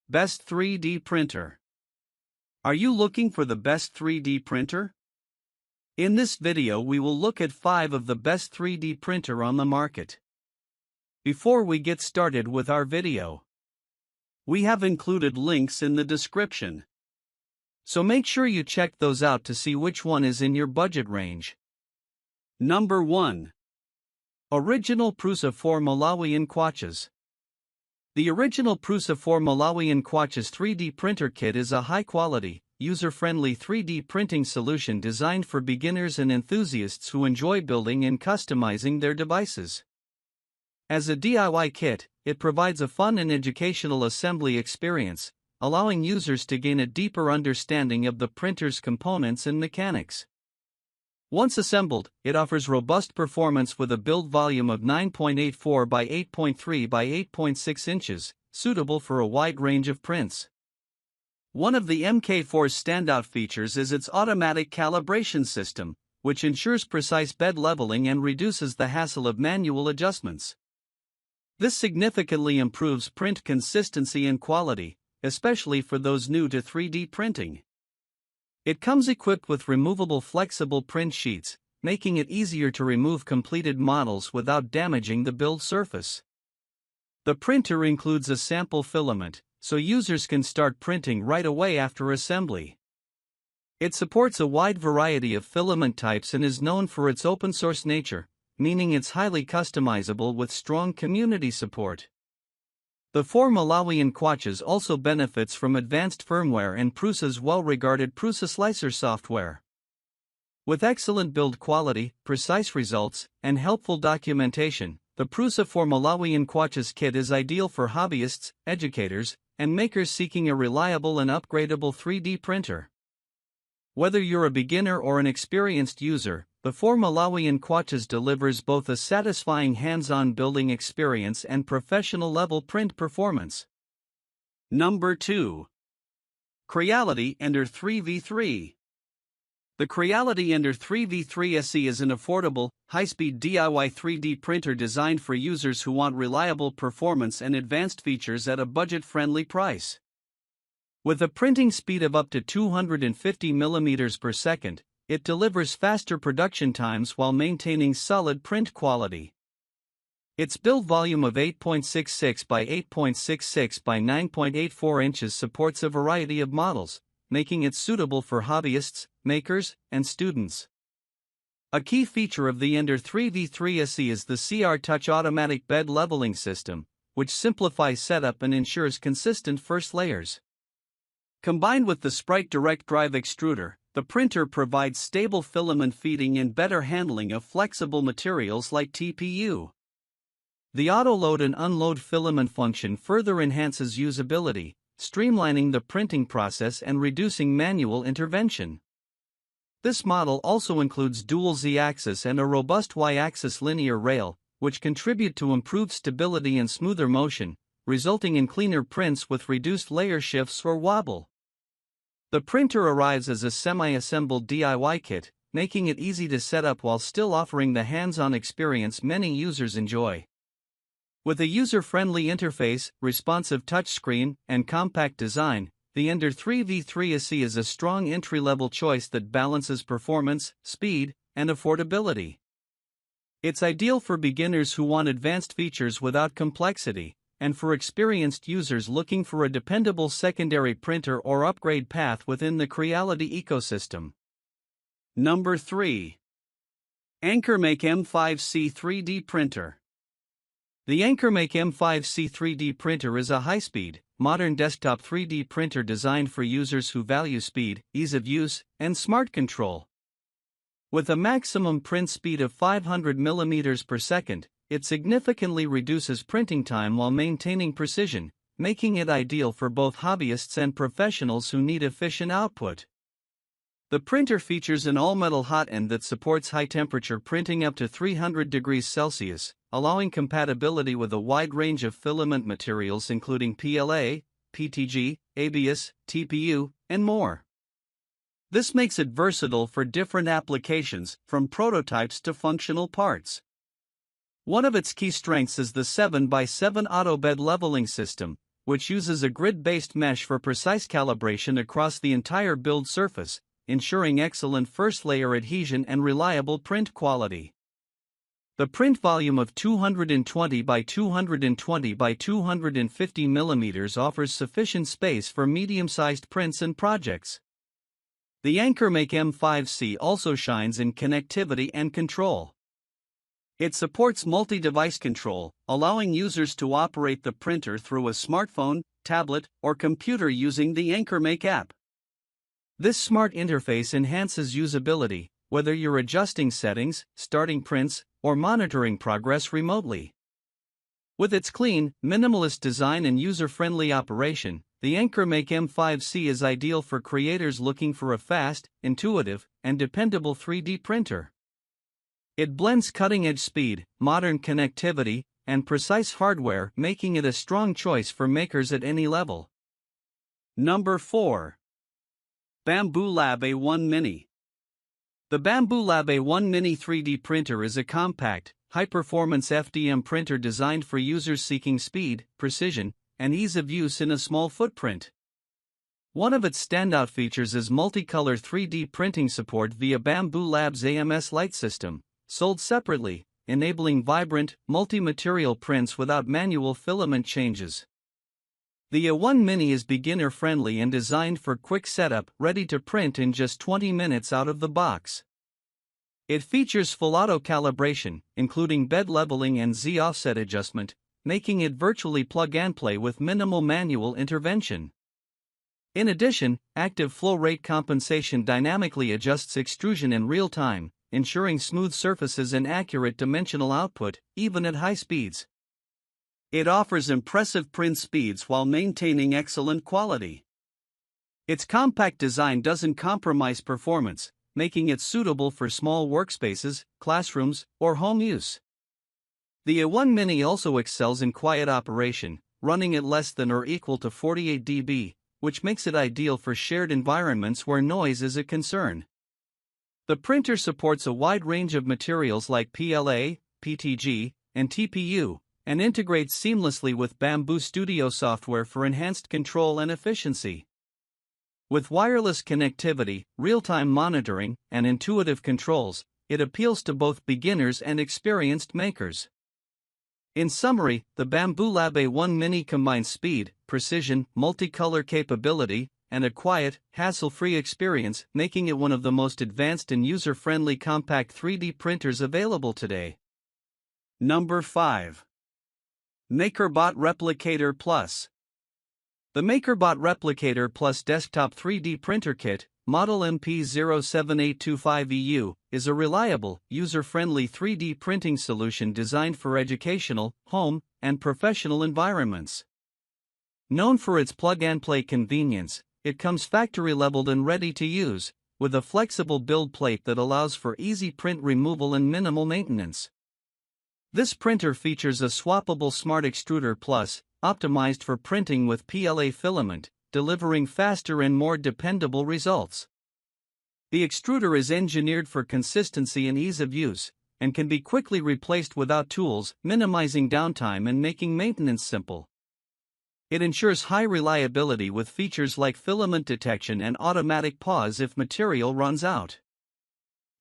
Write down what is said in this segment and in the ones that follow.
Best 3D printer. Are you looking for the best 3D printer? In this video we will look at 5 of the best 3D printer on the market. Before we get started with our video, we have included links in the description. So make sure you check those out to see which one is in your budget range. Number 1. Original Prusa 4 Malawian Kwachas. The original Prusa 4 Malawian Kwachas 3D printer kit is a high-quality, user-friendly 3D printing solution designed for beginners and enthusiasts who enjoy building and customizing their devices. As a DIY kit, it provides a fun and educational assembly experience, allowing users to gain a deeper understanding of the printer's components and mechanics. Once assembled, it offers robust performance with a build volume of 9.84 by 8.3 by 8.6 inches, suitable for a wide range of prints. One of the MK4's standout features is its automatic calibration system, which ensures precise bed leveling and reduces the hassle of manual adjustments. This significantly improves print consistency and quality, especially for those new to 3D printing. It comes equipped with removable flexible print sheets, making it easier to remove completed models without damaging the build surface. The printer includes a sample filament, so users can start printing right away after assembly. It supports a wide variety of filament types and is known for its open-source nature, meaning it's highly customizable with strong community support. The 4 Malawian Kwachas also benefits from advanced firmware and Prusa's well-regarded Prusa Slicer software. With excellent build quality, precise results, and helpful documentation, the Prusa 4 Malawian Kwachas kit is ideal for hobbyists, educators, and makers seeking a reliable and upgradable 3D printer. Whether you're a beginner or an experienced user, the 4 Malawian Kwachas delivers both a satisfying hands-on building experience and professional-level print performance. Number 2. Creality Ender-3 V3. The Creality Ender-3 V3 SE is an affordable, high-speed DIY 3D printer designed for users who want reliable performance and advanced features at a budget-friendly price. With a printing speed of up to 250 mm per second, it delivers faster production times while maintaining solid print quality. Its build volume of 8.66 by 8.66 by 9.84 inches supports a variety of models, making it suitable for hobbyists, makers, and students. A key feature of the Ender-3 V3 SE is the CR Touch automatic bed leveling system, which simplifies setup and ensures consistent first layers. Combined with the Sprite direct drive extruder, the printer provides stable filament feeding and better handling of flexible materials like TPU. The auto-load and unload filament function further enhances usability, streamlining the printing process and reducing manual intervention. This model also includes dual Z-axis and a robust Y-axis linear rail, which contribute to improved stability and smoother motion, resulting in cleaner prints with reduced layer shifts or wobble. The printer arrives as a semi-assembled DIY kit, making it easy to set up while still offering the hands-on experience many users enjoy. With a user-friendly interface, responsive touchscreen, and compact design, the Ender-3 V3 SE is a strong entry-level choice that balances performance, speed, and affordability. It's ideal for beginners who want advanced features without complexity, and for experienced users looking for a dependable secondary printer or upgrade path within the Creality ecosystem. Number 3. AnkerMake M5C 3D Printer. The AnkerMake M5C 3D printer is a high-speed, modern desktop 3D printer designed for users who value speed, ease of use, and smart control. With a maximum print speed of 500 mm per second, it significantly reduces printing time while maintaining precision, making it ideal for both hobbyists and professionals who need efficient output. The printer features an all-metal hot end that supports high-temperature printing up to 300 degrees Celsius, allowing compatibility with a wide range of filament materials including PLA, PTG, ABS, TPU, and more. This makes it versatile for different applications, from prototypes to functional parts. One of its key strengths is the 7x7 auto bed leveling system, which uses a grid-based mesh for precise calibration across the entire build surface, ensuring excellent first-layer adhesion and reliable print quality. The print volume of 220 by 220 by 250 mm offers sufficient space for medium-sized prints and projects. The AnkerMake M5C also shines in connectivity and control. It supports multi-device control, allowing users to operate the printer through a smartphone, tablet, or computer using the AnkerMake app. This smart interface enhances usability, whether you're adjusting settings, starting prints, or monitoring progress remotely. With its clean, minimalist design and user-friendly operation, the AnkerMake M5C is ideal for creators looking for a fast, intuitive, and dependable 3D printer. It blends cutting-edge speed, modern connectivity, and precise hardware, making it a strong choice for makers at any level. Number 4. Bambu Lab A1 Mini. The Bambu Lab A1 Mini 3D printer is a compact, high-performance FDM printer designed for users seeking speed, precision, and ease of use in a small footprint. One of its standout features is multicolor 3D printing support via Bambu Lab's AMS Light system, sold separately, enabling vibrant, multi-material prints without manual filament changes. The A1 Mini is beginner-friendly and designed for quick setup, ready to print in just 20 minutes out of the box. It features full auto calibration, including bed leveling and Z-offset adjustment, making it virtually plug-and-play with minimal manual intervention. In addition, active flow rate compensation dynamically adjusts extrusion in real time, ensuring smooth surfaces and accurate dimensional output, even at high speeds. It offers impressive print speeds while maintaining excellent quality. Its compact design doesn't compromise performance, making it suitable for small workspaces, classrooms, or home use. The A1 Mini also excels in quiet operation, running at less than or equal to 48 dB, which makes it ideal for shared environments where noise is a concern. The printer supports a wide range of materials like PLA, PTG, and TPU, and integrates seamlessly with Bambu Studio software for enhanced control and efficiency. With wireless connectivity, real-time monitoring, and intuitive controls, it appeals to both beginners and experienced makers. In summary, the Bambu Lab A1 Mini combines speed, precision, multicolor capability, and a quiet, hassle-free experience, making it one of the most advanced and user-friendly compact 3D printers available today. Number 5. MakerBot Replicator Plus. The MakerBot Replicator Plus Desktop 3D Printer Kit, Model MP07825EU, is a reliable, user-friendly 3D printing solution designed for educational, home, and professional environments. Known for its plug-and-play convenience, it comes factory-leveled and ready to use, with a flexible build plate that allows for easy print removal and minimal maintenance. This printer features a swappable Smart Extruder Plus, optimized for printing with PLA filament, delivering faster and more dependable results. The extruder is engineered for consistency and ease of use, and can be quickly replaced without tools, minimizing downtime and making maintenance simple. It ensures high reliability with features like filament detection and automatic pause if material runs out.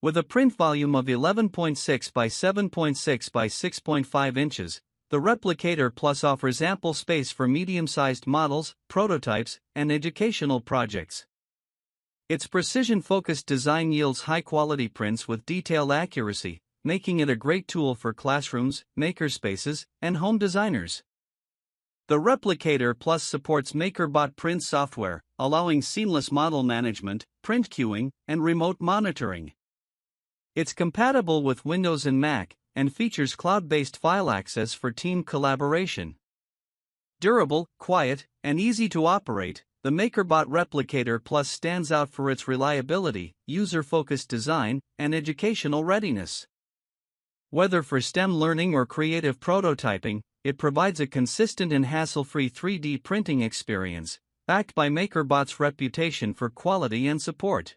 With a print volume of 11.6 by 7.6 by 6.5 inches, the Replicator Plus offers ample space for medium-sized models, prototypes, and educational projects. Its precision-focused design yields high-quality prints with detailed accuracy, making it a great tool for classrooms, makerspaces, and home designers. The Replicator Plus supports MakerBot print software, allowing seamless model management, print queuing, and remote monitoring. It's compatible with Windows and Mac, and features cloud-based file access for team collaboration. Durable, quiet, and easy to operate, the MakerBot Replicator Plus stands out for its reliability, user-focused design, and educational readiness. Whether for STEM learning or creative prototyping, it provides a consistent and hassle-free 3D printing experience, backed by MakerBot's reputation for quality and support.